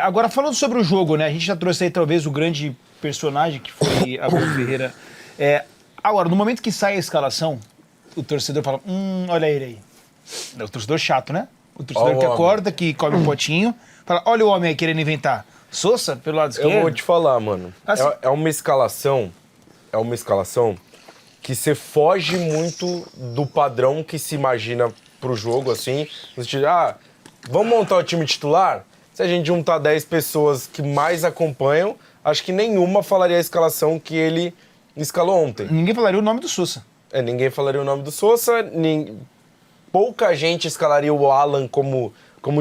Agora falando sobre o jogo, né? A gente já trouxe aí talvez o grande personagem que foi Abel Ferreira. Agora, no momento que sai a escalação, o torcedor fala, olha ele aí. É o torcedor chato, né? O torcedor que acorda, que come um potinho, fala, olha o homem aí querendo inventar. Sousa, pelo lado esquerdo. Eu vou te falar, mano. Assim, É uma escalação que você foge muito do padrão que se imagina pro jogo, assim. Vamos montar o time titular? Se a gente juntar 10 pessoas que mais acompanham, acho que nenhuma falaria a escalação que ele escalou ontem. Ninguém falaria o nome do Sousa. Ninguém falaria o nome do Sousa, pouca gente escalaria o Alan como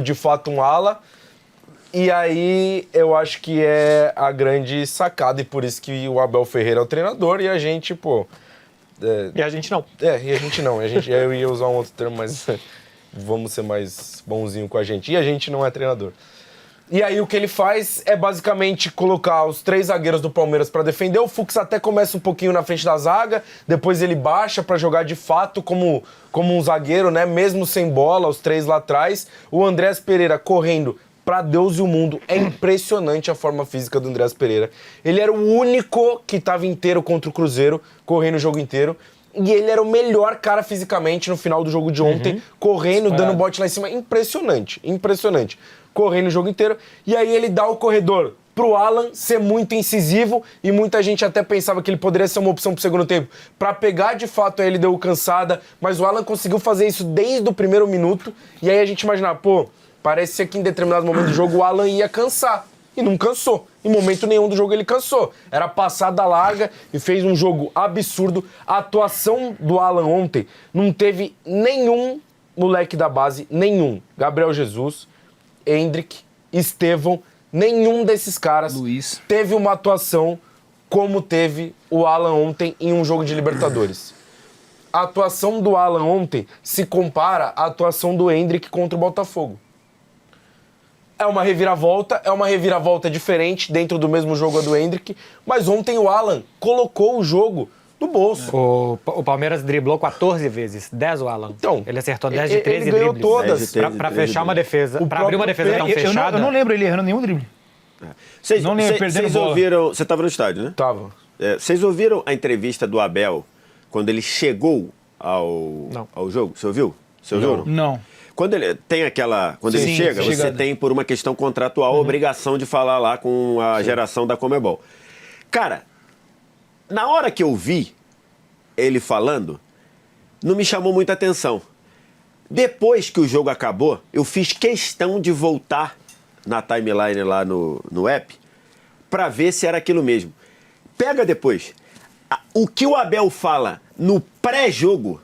de fato um ala. E aí eu acho que é a grande sacada, e por isso que o Abel Ferreira é o treinador e a gente, E a gente não. E a gente não. Eu ia usar um outro termo, mas vamos ser mais bonzinho com a gente. E a gente não é treinador. E aí o que ele faz é basicamente colocar os 3 zagueiros do Palmeiras para defender. O Fux até começa um pouquinho na frente da zaga, depois ele baixa para jogar de fato como um zagueiro, né? Mesmo sem bola, os 3 lá atrás. O Andrés Pereira correndo pra Deus e o mundo. É impressionante a forma física do Andrés Pereira. Ele era o único que estava inteiro contra o Cruzeiro, correndo o jogo inteiro. E ele era o melhor cara fisicamente no final do jogo de ontem, correndo, dando bote lá em cima. Impressionante, impressionante. Correndo o jogo inteiro. E aí ele dá o corredor pro Alan ser muito incisivo, e muita gente até pensava que ele poderia ser uma opção pro segundo tempo pra pegar de fato a LDU cansada, mas o Alan conseguiu fazer isso desde o primeiro minuto, e aí a gente imaginava, parece que em determinado momento do jogo o Alan ia cansar. E não cansou. Em momento nenhum do jogo ele cansou. Era passada larga e fez um jogo absurdo. A atuação do Alan ontem não teve nenhum moleque da base, nenhum. Gabriel Jesus, Hendrick, Estevão, nenhum desses caras Luiz teve uma atuação como teve o Alan ontem em um jogo de Libertadores. A atuação do Alan ontem se compara à atuação do Hendrick contra o Botafogo. É uma reviravolta diferente dentro do mesmo jogo do Hendrick, mas ontem o Alan colocou o jogo no bolso. O Palmeiras driblou 14 vezes, 10 o Alan. Então, ele acertou 10 de 13 ele ganhou dribles. todas. Pra fechar uma defesa, pra abrir uma defesa tão fechada. Eu não lembro ele errando nenhum drible. Não lembro, perdendo Vocês bola. ouviram... Você estava no estádio, né? Tava. Vocês ouviram a entrevista do Abel quando ele chegou ao jogo? Você ouviu? Você ouviu? Não. Quando ele tem Quando ele chega, você tem, por uma questão contratual, a obrigação de falar lá com a geração da Conmebol. Cara, na hora que eu vi ele falando, não me chamou muita atenção. Depois que o jogo acabou, eu fiz questão de voltar na timeline lá no app pra ver se era aquilo mesmo. Pega depois. O que o Abel fala no pré-jogo,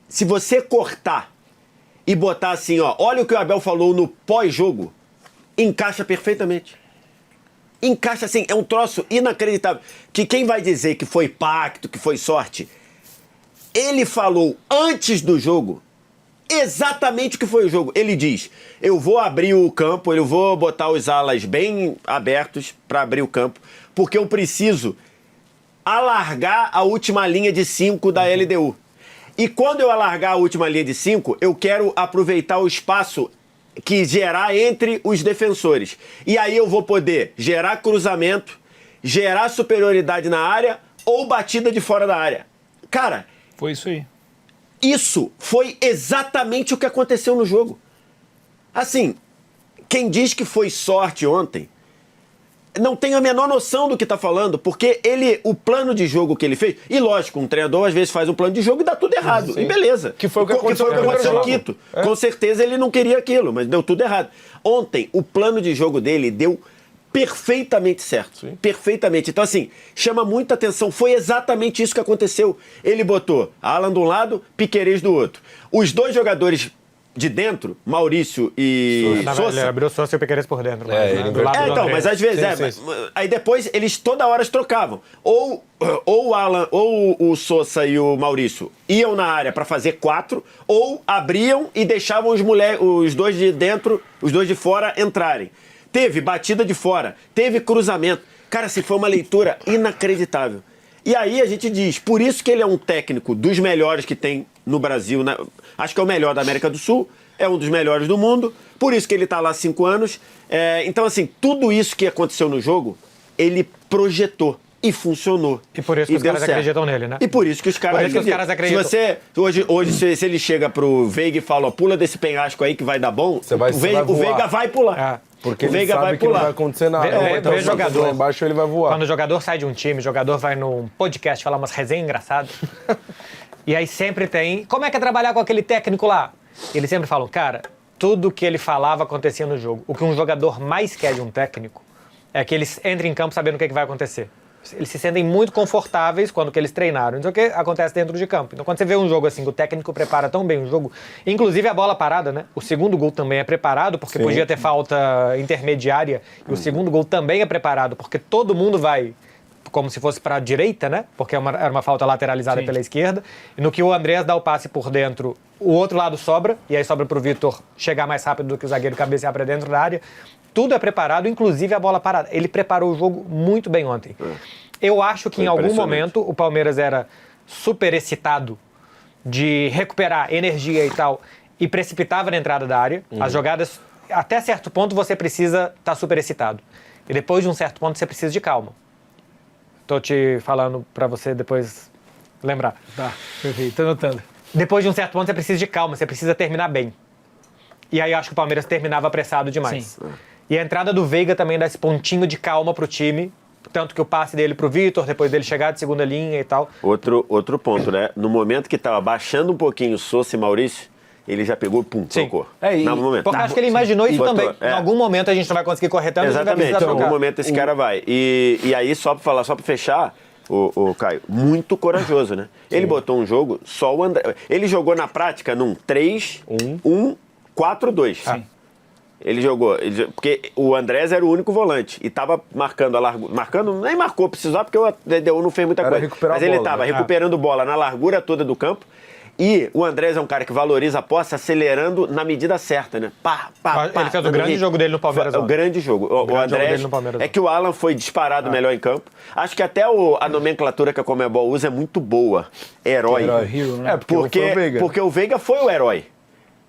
se você cortar e botar assim, olha o que o Abel falou no pós-jogo, encaixa perfeitamente. Encaixa assim, é um troço inacreditável. Que quem vai dizer que foi pacto, que foi sorte, ele falou antes do jogo exatamente o que foi o jogo. Ele diz, eu vou abrir o campo, eu vou botar os alas bem abertos para abrir o campo, porque eu preciso alargar a última linha de 5 da LDU. E quando eu alargar a última linha de 5, eu quero aproveitar o espaço que gerar entre os defensores. E aí eu vou poder gerar cruzamento, gerar superioridade na área ou batida de fora da área. Cara, foi isso aí. Isso foi exatamente o que aconteceu no jogo. Assim, quem diz que foi sorte ontem não tem a menor noção do que tá falando, porque o plano de jogo que ele fez, e lógico, um treinador às vezes faz um plano de jogo e dá tudo errado, e beleza. Que foi o que aconteceu no Quito. Com certeza ele não queria aquilo, mas deu tudo errado. Ontem, o plano de jogo dele deu perfeitamente certo. Sim. Perfeitamente. Então, assim, chama muita atenção. Foi exatamente isso que aconteceu. Ele botou Alan de um lado, Piquerez do outro. Os dois jogadores de dentro, Maurício e Sousa. Ele abriu o Sousa e o Piquerez por dentro. Mas às vezes, aí depois eles toda hora trocavam. Ou o Alan, ou o Sousa e o Maurício iam na área para fazer 4, ou abriam e deixavam os dois de dentro, os dois de fora entrarem. Teve batida de fora, teve cruzamento. Cara, assim, foi uma leitura inacreditável. E aí a gente diz, por isso que ele é um técnico dos melhores que tem no Brasil, acho que é o melhor da América do Sul, é um dos melhores do mundo, por isso que ele tá lá há 5 anos. Então, assim, tudo isso que aconteceu no jogo, ele projetou. E funcionou. E por isso que os caras certo. acreditam nele, né? E por isso que os caras acreditam. Se você, hoje se ele chega pro Veiga e fala, ó, pula desse penhasco aí que vai dar bom, o Veiga vai pular. Porque o Veiga ele sabe que não vai acontecer nada. Vê jogador. Lá embaixo ele vai voar. Quando o jogador sai de um time, o jogador vai num podcast falar umas resenhas engraçadas. E aí sempre tem, como é que é trabalhar com aquele técnico lá? Eles sempre falam, cara, tudo que ele falava acontecia no jogo. O que um jogador mais quer de um técnico é que eles entrem em campo sabendo o que vai acontecer. Eles se sentem muito confortáveis quando que eles treinaram. Então, o que acontece dentro de campo. Então, quando você vê um jogo assim, que o técnico prepara tão bem o jogo, inclusive a bola parada, né? O segundo gol também é preparado, porque podia ter falta intermediária, e o segundo gol também é preparado, porque todo mundo vai como se fosse para a direita, né? Porque era uma falta lateralizada pela esquerda. E no que o Andrés dá o passe por dentro, o outro lado sobra, e aí sobra para o Vitor chegar mais rápido do que o zagueiro cabecear para dentro da área. Tudo é preparado, inclusive a bola parada. Ele preparou o jogo muito bem ontem. Eu acho que em algum momento o Palmeiras era super excitado de recuperar energia e tal, e precipitava na entrada da área. As jogadas, até certo ponto, você precisa estar super excitado. E depois de um certo ponto, você precisa de calma. Tô te falando para você depois lembrar. Tá, perfeito, tô anotando. Depois de um certo ponto, você precisa de calma, você precisa terminar bem. E aí eu acho que o Palmeiras terminava apressado demais. Sim. E a entrada do Veiga também dá esse pontinho de calma pro time, tanto que o passe dele pro Vitor, depois dele chegar de segunda linha e tal. Outro ponto, né? No momento que tava baixando um pouquinho Sousa e Maurício, ele já pegou, pum, trocou. No momento. Porque acho que ele imaginou isso botou, também. Em algum momento a gente não vai conseguir correr tanto. Exatamente, em algum momento esse cara vai. E aí, só pra falar, só pra fechar, o Caio, muito corajoso, né? Ele botou um jogo, só o André. Ele jogou na prática num 3-1-4-2. Sim. Ele jogou, porque o Andrés era o único volante e tava marcando a largura. Marcando, nem marcou, precisava, porque o DDU não fez muita coisa. Mas ele tava recuperando bola na largura toda do campo. E o Andrés é um cara que valoriza a posse acelerando na medida certa, né? Ele fez o grande jogo dele no Palmeiras. O grande jogo. O Andrés, é que o Alan foi disparado melhor em campo. Acho que até a nomenclatura que a Conmebol usa é muito boa. Herói. Hero, né? Porque o Veiga foi o herói.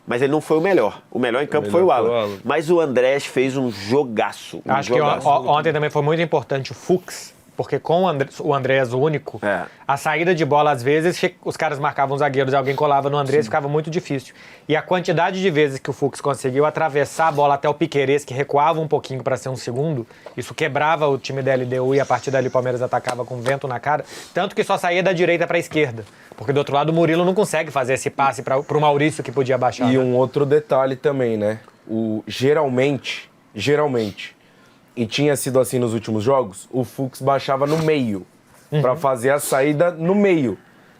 Mas ele não foi o melhor. O melhor em campo foi o Alan. Mas o Andrés fez um jogaço. Acho que ontem também foi muito importante o Fux, porque com o Andrés, o único, a saída de bola, às vezes, os caras marcavam os zagueiros e alguém colava no Andrés, ficava muito difícil. E a quantidade de vezes que o Fux conseguiu atravessar a bola até o Piquerez, que recuava um pouquinho para ser um segundo, isso quebrava o time da LDU e a partir dali o Palmeiras atacava com vento na cara, tanto que só saía da direita para a esquerda. Porque do outro lado o Murilo não consegue fazer esse passe para o Maurício que podia baixar. E um outro detalhe também, né? Geralmente, e tinha sido assim nos últimos jogos, o Fux baixava no meio, para fazer a saída no meio.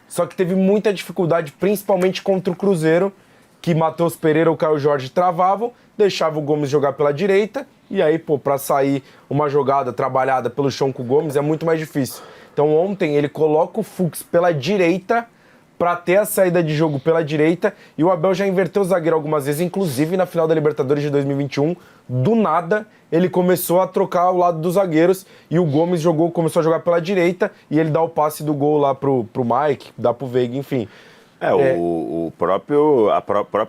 Só que teve muita dificuldade, principalmente contra o Cruzeiro, que Matheus Pereira ou Caio Jorge travavam, deixava o Gomes jogar pela direita, e aí, para sair uma jogada trabalhada pelo chão com o Gomes é muito mais difícil. Então ontem ele coloca o Fux pela direita para ter a saída de jogo pela direita, e o Abel já inverteu o zagueiro algumas vezes, inclusive na final da Libertadores de 2021, do nada ele começou a trocar o lado dos zagueiros e o Gomes começou a jogar pela direita e ele dá o passe do gol lá pro Mike, dá pro Veiga, enfim. O próprio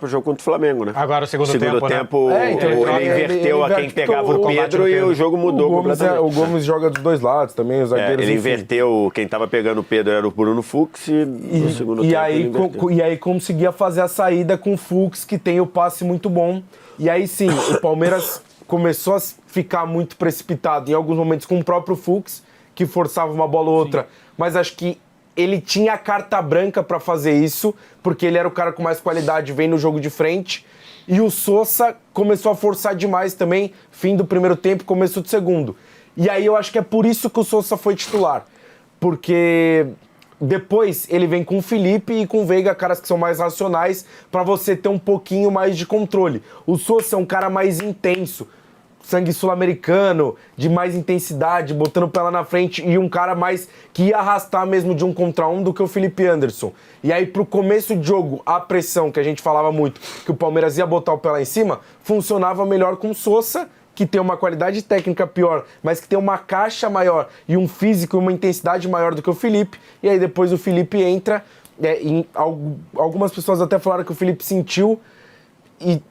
jogo contra o Flamengo, né? Agora o segundo tempo, né? Então ele inverteu a quem pegava o Pedro e o jogo mudou completamente. O Gomes joga dos dois lados também, os zagueiros. Ele inverteu, quem tava pegando o Pedro era o Bruno Fux e no segundo tempo e aí conseguia fazer a saída com o Fux, que tem o passe muito bom. E aí sim, o Palmeiras começou a ficar muito precipitado em alguns momentos com o próprio Fux, que forçava uma bola ou outra, mas acho que ele tinha a carta branca para fazer isso, porque ele era o cara com mais qualidade, vem no jogo de frente. E o Sousa começou a forçar demais também, fim do primeiro tempo, começo do segundo. E aí eu acho que é por isso que o Sousa foi titular. Porque depois ele vem com o Felipe e com o Veiga, caras que são mais racionais, para você ter um pouquinho mais de controle. O Sousa é um cara mais intenso, sangue sul-americano, de mais intensidade, botando o pé lá na frente, e um cara mais que ia arrastar mesmo de 1 contra 1 do que o Felipe Anderson. E aí, pro começo de jogo, a pressão, que a gente falava muito, que o Palmeiras ia botar o pé lá em cima, funcionava melhor com o Sousa, que tem uma qualidade técnica pior, mas que tem uma caixa maior e um físico e uma intensidade maior do que o Felipe. E aí depois o Felipe entra, algumas pessoas até falaram que o Felipe sentiu E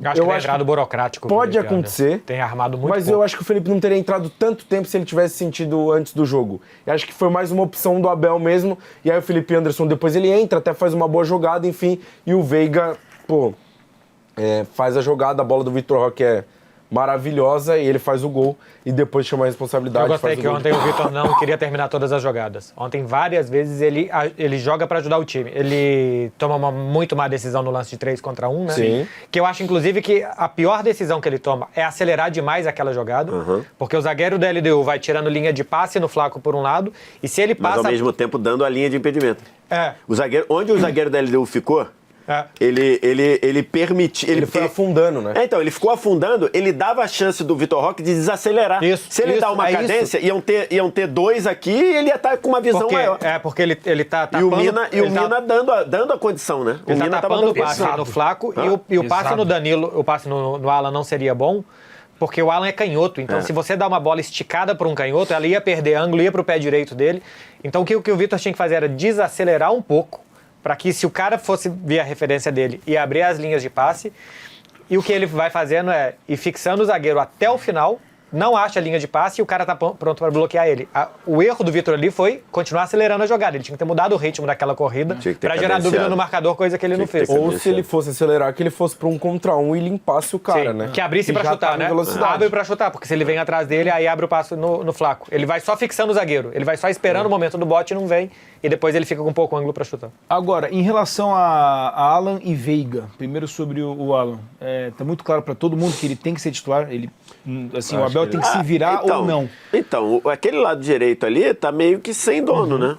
Acho que tem entrado burocrático. pode Felipe acontecer. Anderson. Tem armado muito Mas pouco. eu acho que o Felipe não teria entrado tanto tempo se ele tivesse sentido antes do jogo. Eu acho que foi mais uma opção do Abel mesmo. E aí o Felipe Anderson depois ele entra, até faz uma boa jogada, enfim. E o Veiga, faz a jogada, a bola do Vitor Roque é maravilhosa e ele faz o gol e depois chama a responsabilidade. Eu gostei faz o que gol. ontem o Vitor não queria terminar todas as jogadas. Ontem, várias vezes, ele joga pra ajudar o time. Ele toma uma muito má decisão no lance de 3 contra 1, né? Sim. Que eu acho, inclusive, que a pior decisão que ele toma é acelerar demais aquela jogada, porque o zagueiro da LDU vai tirando linha de passe no Flaco por um lado, e se ele Mas passa... ao mesmo tempo dando a linha de impedimento. Onde o zagueiro da LDU ficou, ele permitiu... Ele foi afundando, né? Então, ele ficou afundando, ele dava a chance do Vitor Roque de desacelerar. Se ele dá uma cadência, iam ter 2 aqui e ele ia estar com uma visão maior. Porque ele tá tapando... E o Mina dando a condição, né? Ele o Mina tá tapando o passe no Flaco e o passe no Danilo, o passe no Alan não seria bom, porque o Alan é canhoto. Então, se você dá uma bola esticada para um canhoto, ela ia perder ângulo, ia pro pé direito dele. Então, o que o Vitor tinha que fazer era desacelerar um pouco, para que se o cara fosse ver a referência dele e abrir as linhas de passe, e o que ele vai fazendo é ir fixando o zagueiro até o final, não acha a linha de passe e o cara tá pronto para bloquear ele. O erro do Vitor ali foi continuar acelerando a jogada. Ele tinha que ter mudado o ritmo daquela corrida para gerar dúvida no marcador, coisa que ele não fez. Ou se ele fosse acelerar, que ele fosse para 1 contra 1 e limpasse o cara, né? Que abrisse para chutar, né? Abre para chutar, porque se ele vem atrás dele, aí abre o passo no Flaco. Ele vai só fixando o zagueiro. Ele vai só esperando o momento do bote e não vem. E depois ele fica com pouco ângulo para chutar. Agora, em relação a Alan e Veiga, primeiro sobre o Alan, tá muito claro para todo mundo que ele tem que ser titular. Ele, assim, o Abel tem que se virar ou não. Então, aquele lado direito ali tá meio que sem dono, né?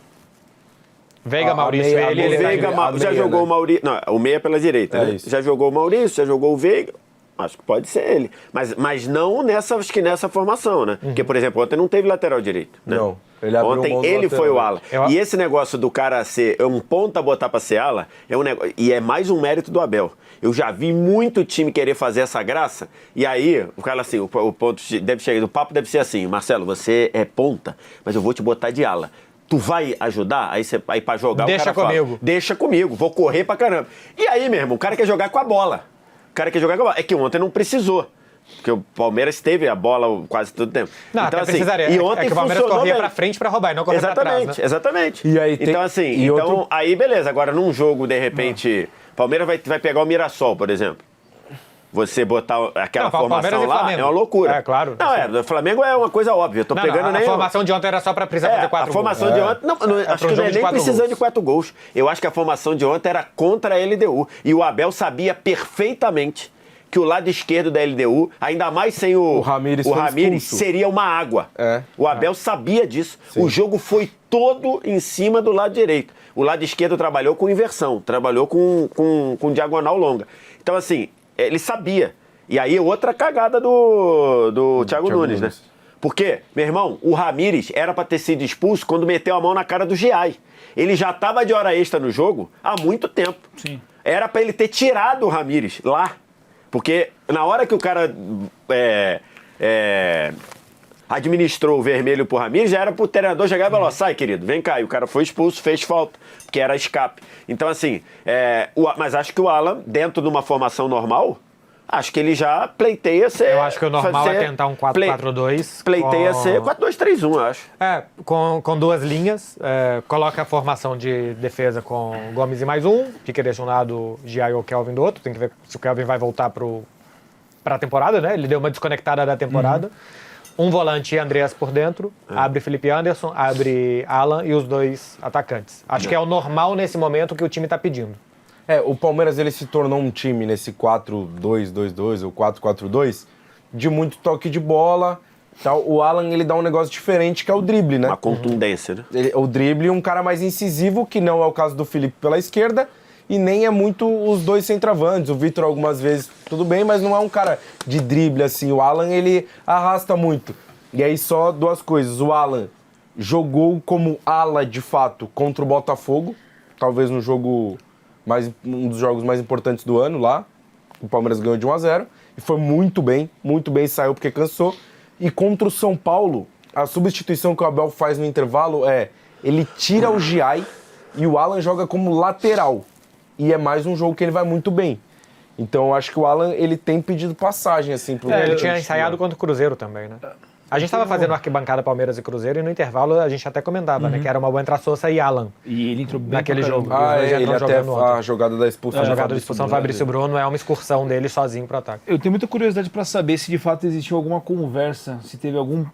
Veiga, Maurício, O Veiga já jogou o Maurício. Não, o meia pela direita, né? Isso. Já jogou o Maurício, já jogou o Veiga. Acho que pode ser ele. Mas não acho que nessa formação, né? Porque, por exemplo, ontem não teve lateral direito. Né? Não. Ele abriu ontem mão do ele lateral. foi o ala. E esse negócio do cara ser um ponta botar pra ser ala, é um negócio. E é mais um mérito do Abel. Eu já vi muito time querer fazer essa graça, e aí, o cara assim, o ponto deve chegar, o papo deve ser assim: Marcelo, você é ponta, mas eu vou te botar de ala. Tu vai ajudar? Aí pra jogar Deixa o cara comigo. fala, deixa comigo, vou correr pra caramba. E aí, meu irmão, o cara quer jogar com a bola. É que ontem não precisou. Porque o Palmeiras teve a bola quase todo o tempo. Não, então, até assim, precisaria. E ontem que o Palmeiras corria bem. pra frente pra roubar e não corria pra trás, né? Exatamente. E aí então, assim, aí beleza. Agora, num jogo, de repente, Palmeiras vai pegar o Mirassol, por exemplo. Você botar aquela formação lá é uma loucura. É, claro. Não, o Flamengo é uma coisa óbvia. Eu tô pegando nem... A formação de ontem era só pra precisar fazer 4 gols. A formação de ontem... Não, acho que não é nem precisando de 4 gols. Eu acho que a formação de ontem era contra a LDU. E o Abel sabia perfeitamente que o lado esquerdo da LDU, ainda mais sem o Ramires seria uma água. O Abel sabia disso. Sim. O jogo foi todo em cima do lado direito. O lado esquerdo trabalhou com inversão, trabalhou com diagonal longa. Então, assim, ele sabia. E aí, outra cagada do Thiago Nunes, né? Porque, meu irmão, o Ramires era para ter sido expulso quando meteu a mão na cara do Giai. Ele já estava de hora extra no jogo há muito tempo. Sim. Era para ele ter tirado o Ramires lá. Porque na hora que o cara administrou o vermelho pro Ramires, já era pro treinador chegar e falar, sai, querido, vem cá. E o cara foi expulso, fez falta, porque era escape. Então, assim, mas acho que o Alan, dentro de uma formação normal, acho que ele já pleiteia ser... Eu acho que o normal é tentar um 4-4-2. Pleiteia ser 4-2-3-1, eu acho. Com 2 linhas. Coloca a formação de defesa com Gomes e mais um. Fica deixa um lado Giai ou Kelvin do outro. Tem que ver se o Kelvin vai voltar pra temporada, né? Ele deu uma desconectada da temporada. Um volante e Andreas por dentro. Abre Felipe Anderson, abre Alan e os 2 atacantes. Acho que é o normal nesse momento que o time tá pedindo. O Palmeiras ele se tornou um time nesse 4-2-2-2 ou 4-4-2 de muito toque de bola. Tal. O Alan ele dá um negócio diferente que é o drible, né? Uma contundência, né? O drible, um cara mais incisivo, que não é o caso do Felipe pela esquerda e nem é muito os 2 centroavantes. O Vitor algumas vezes tudo bem, mas não é um cara de drible assim. O Alan ele arrasta muito. E aí só 2 coisas. O Alan jogou como ala de fato contra o Botafogo, talvez no jogo... um dos jogos mais importantes do ano lá. O Palmeiras ganhou de 1-0 e foi muito bem, saiu porque cansou. E contra o São Paulo, a substituição que o Abel faz no intervalo ele tira o Giai e o Alan joga como lateral. E é mais um jogo que ele vai muito bem. Então eu acho que o Alan, ele tem pedido passagem, assim, pro Ele pro tinha titular. ensaiado contra o Cruzeiro também, né? A gente estava fazendo arquibancada Palmeiras e Cruzeiro e no intervalo a gente até comentava, né? Que era uma boa entrar Sousa e Alan E ele entrou bem naquele pra jogo. caramba. Os dois já Ele entraram até jogando ontem. a jogada da expulsão. A do jogada de Fabrício expulsão do Bruno, Fabrício Bruno é uma excursão dele sozinho pro ataque. Eu tenho muita curiosidade pra saber se de fato existiu alguma conversa, se teve algum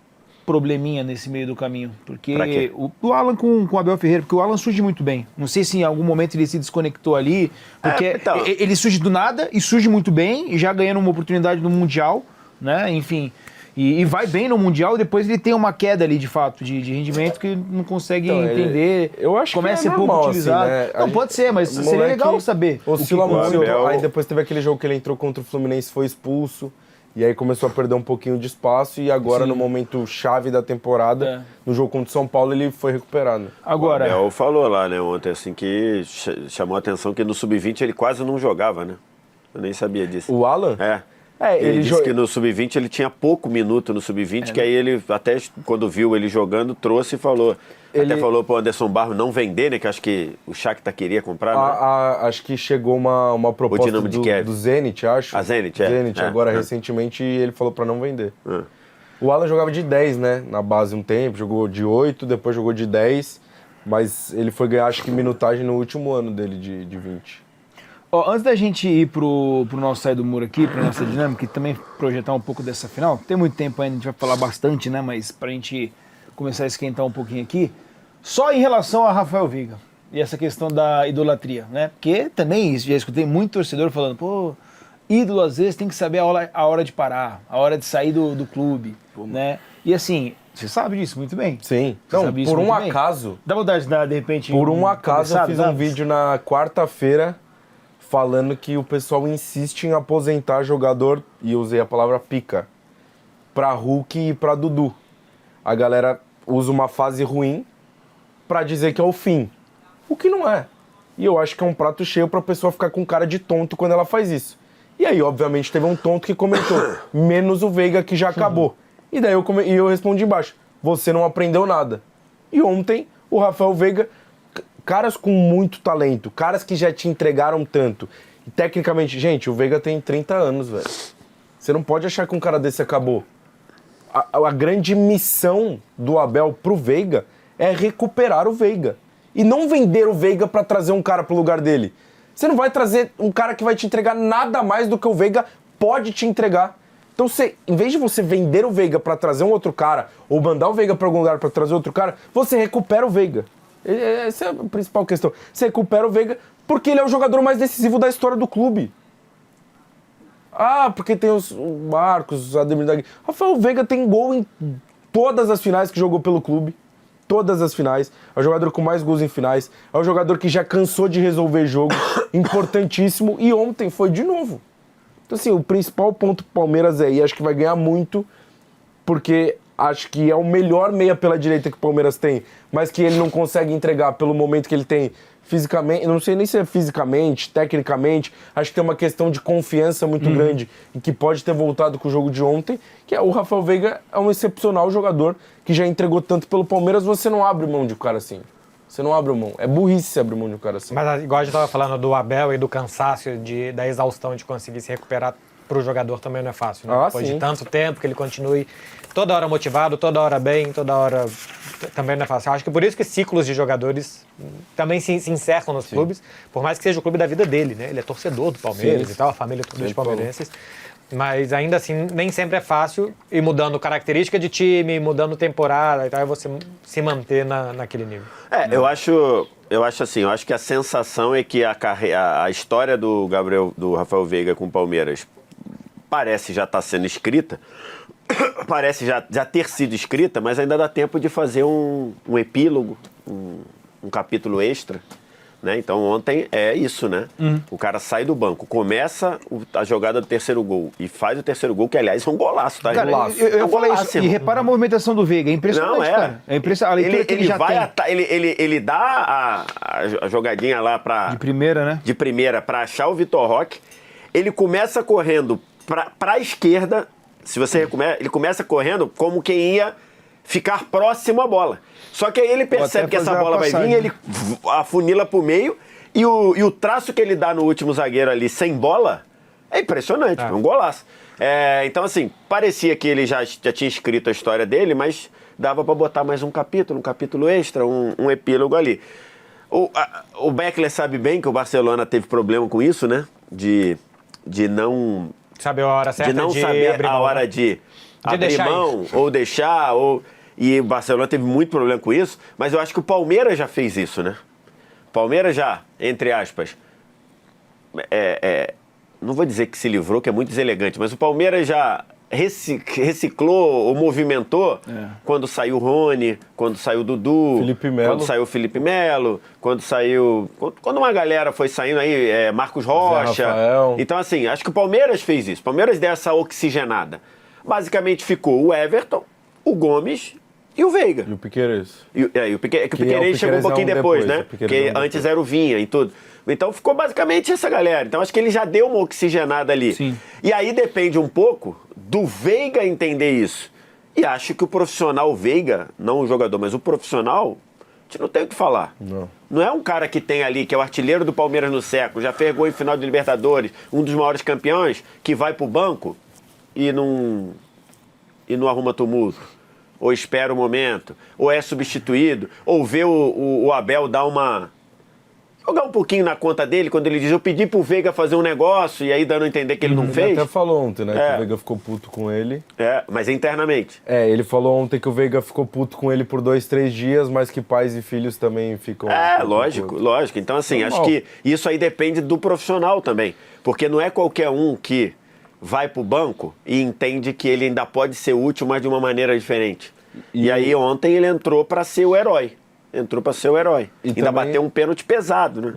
probleminha nesse meio do caminho. Pra Porque quê? o Alan com o Abel Ferreira, porque o Alan surge muito bem. Não sei se em algum momento ele se desconectou ali, porque então. ele surge do nada e surge muito bem, e já ganhando uma oportunidade no Mundial, né? Enfim. E vai bem no Mundial, e depois ele tem uma queda ali, de fato, de rendimento que ele não consegue Então, entender. eu acho que começa a é ser pouco normal, utilizado. assim, né? Não, pode ser, mas seria moleque legal saber. Oscila o que muito. Abel- Aí depois teve aquele jogo que ele entrou contra o Fluminense, foi expulso. E aí começou a perder um pouquinho de espaço. E agora, Sim. no momento chave da temporada, no jogo contra o São Paulo, ele foi recuperado. Agora, O Abel falou lá, né, ontem, assim, que chamou a atenção que no Sub-20 ele quase não jogava, né? Eu nem sabia disso. O Alan? Ele disse joga- que no Sub-20 ele tinha pouco minuto no Sub-20, que aí ele, até quando viu ele jogando, trouxe e falou. Ele- Até falou pro Anderson Barros não vender, né? Que acho que o Shakhtar queria comprar, né? Acho que chegou uma proposta Dinamo de Kiev. do Zenit, acho. A Zenit, é. Zenit, É, agora é. recentemente ele falou pra não vender. Ah. O Alan jogava de 10, né? Na base um tempo, jogou de 8, depois jogou de 10. Mas ele foi ganhar, acho que, minutagem no último ano dele de 20. ó, antes da gente ir pro nosso Sai do Muro aqui, pra nossa dinâmica, e também projetar um pouco dessa final, tem muito tempo ainda, a gente vai falar bastante, né? Mas pra gente começar a esquentar um pouquinho aqui, só em relação a Rafael Veiga e essa questão da idolatria, né? Porque também já escutei muito torcedor falando, pô, ídolo às vezes tem que saber a hora de parar, a hora de sair do clube, né? E assim, você sabe disso muito bem. Sim. Você Não, sabe isso por um muito bem. acaso, Dá vontade de dar, de repente, por um acaso eu cabeçada, fiz dá? um vídeo na quarta-feira falando que o pessoal insiste em aposentar jogador, e eu usei a palavra pica, pra Hulk e pra Dudu. A galera usa uma fase ruim pra dizer que é o fim. O que não é. E eu acho que é um prato cheio pra pessoa ficar com cara de tonto quando ela faz isso. E aí, obviamente, teve um tonto que comentou, menos o Veiga que já acabou. E daí eu respondi embaixo, você não aprendeu nada. E ontem, o Rafael Veiga, caras com muito talento, caras que já te entregaram tanto. E tecnicamente, gente, o Veiga tem 30 anos, velho. Você não pode achar que um cara desse acabou. A grande missão do Abel pro Veiga é recuperar o Veiga. E não vender o Veiga pra trazer um cara pro lugar dele. Você não vai trazer um cara que vai te entregar nada mais do que o Veiga pode te entregar. Então, em vez de você vender o Veiga pra trazer um outro cara, ou mandar o Veiga pra algum lugar pra trazer outro cara, você recupera o Veiga. Essa é a principal questão. Você recupera o Veiga porque ele é o jogador mais decisivo da história do clube. Ah, porque tem o Marcos, o Ademir da Guia. Rafael Veiga tem gol em todas as finais que jogou pelo clube. Todas as finais. É o jogador com mais gols em finais. É o jogador que já cansou de resolver jogo. Importantíssimo. E ontem foi de novo. Então, assim, o principal ponto pro Palmeiras é aí. Acho que vai ganhar muito, porque acho que é o melhor meia pela direita que o Palmeiras tem, mas que ele não consegue entregar pelo momento que ele tem fisicamente. Não sei nem se é fisicamente, tecnicamente. Acho que tem uma questão de confiança muito grande e que pode ter voltado com o jogo de ontem, que é o Rafael Veiga é um excepcional jogador que já entregou tanto pelo Palmeiras. Você não abre mão de um cara assim. Você não abre mão. É burrice você abrir mão de um cara assim. Mas igual a gente estava falando do Abel e do cansaço, da exaustão de conseguir se recuperar para o jogador também não é fácil, né? Depois sim. de tanto tempo que ele continue toda hora motivado, toda hora bem, toda hora também não é fácil. Eu acho que por isso que ciclos de jogadores também se encerram nos clubes, por mais que seja o clube da vida dele, né? Ele é torcedor do Palmeiras e tal, a família toda de palmeirenses. Mas ainda assim, nem sempre é fácil ir mudando característica de time, mudando temporada e tal, e você se manter naquele nível. Eu acho que a sensação é que a história do Rafael Veiga com o Palmeiras parece já estar sendo escrita, parece já ter sido escrita, mas ainda dá tempo de fazer um epílogo, um capítulo extra. Né? Então ontem é isso, né? O cara sai do banco, começa a jogada do terceiro gol e faz o terceiro gol, que aliás é um golaço, tá? Cara, Golaço. eu falei golaço, isso, e irmão. repara a movimentação do Veiga, é impressionante, Não, cara. É impressionante, a leitura que ele já tem. Ele dá a jogadinha lá De primeira, né? de primeira para achar o Vitor Roque. Ele começa correndo para a esquerda. Se você ele começa correndo como quem ia ficar próximo à bola. Só que aí ele percebe que essa bola vai vir, ele afunila pro meio e o traço que ele dá no último zagueiro ali sem bola É impressionante, foi um golaço. Então, assim, parecia que ele já tinha escrito a história dele, mas dava para botar mais um capítulo extra, um epílogo ali. O Beckler sabe bem que o Barcelona teve problema com isso, né? De não... Saber a hora certa de não saber abrir a mão, hora né? de abrir mão ou deixar, e o Barcelona teve muito problema com isso, mas eu acho que o Palmeiras já fez isso, né? O Palmeiras já, entre aspas, não vou dizer que se livrou, que é muito deselegante, mas o Palmeiras já reciclou ou movimentou quando saiu o Rony, quando saiu o Dudu, Felipe Melo. quando saiu o Felipe Melo, quando uma galera foi saindo aí, Marcos Rocha. Rafael. Então, assim, acho que o Palmeiras fez isso. O Palmeiras deu essa oxigenada. Basicamente ficou o Everton, o Gomes e o Veiga. E o Piquerez. O Piquerez chegou um pouquinho depois, né? Porque antes era o Vinha e tudo. Então ficou basicamente essa galera. Então acho que ele já deu uma oxigenada ali. Sim. E aí depende um pouco do Veiga entender isso. E acho que o profissional Veiga, não o jogador, mas o profissional, a gente não tem o que falar. Não é um cara que tem ali, que é o artilheiro do Palmeiras no século, já fez gol em final de Libertadores, um dos maiores campeões, que vai pro banco e não arruma tumulto. Ou espera o momento, ou é substituído, ou vê o Abel jogar um pouquinho na conta dele, quando ele diz, eu pedi pro Veiga fazer um negócio, e aí dando a entender que ele não fez. Ele até falou ontem, né, que o Veiga ficou puto com ele. Mas internamente. Ele falou ontem que o Veiga ficou puto com ele por 2, 3 dias, mas que pais e filhos também ficam... Lógico. Então, assim, acho que isso aí depende do profissional também. Porque não é qualquer um que vai pro banco e entende que ele ainda pode ser útil, mas de uma maneira diferente. E aí ontem ele entrou para ser o herói. E também ainda bateu um pênalti pesado, né?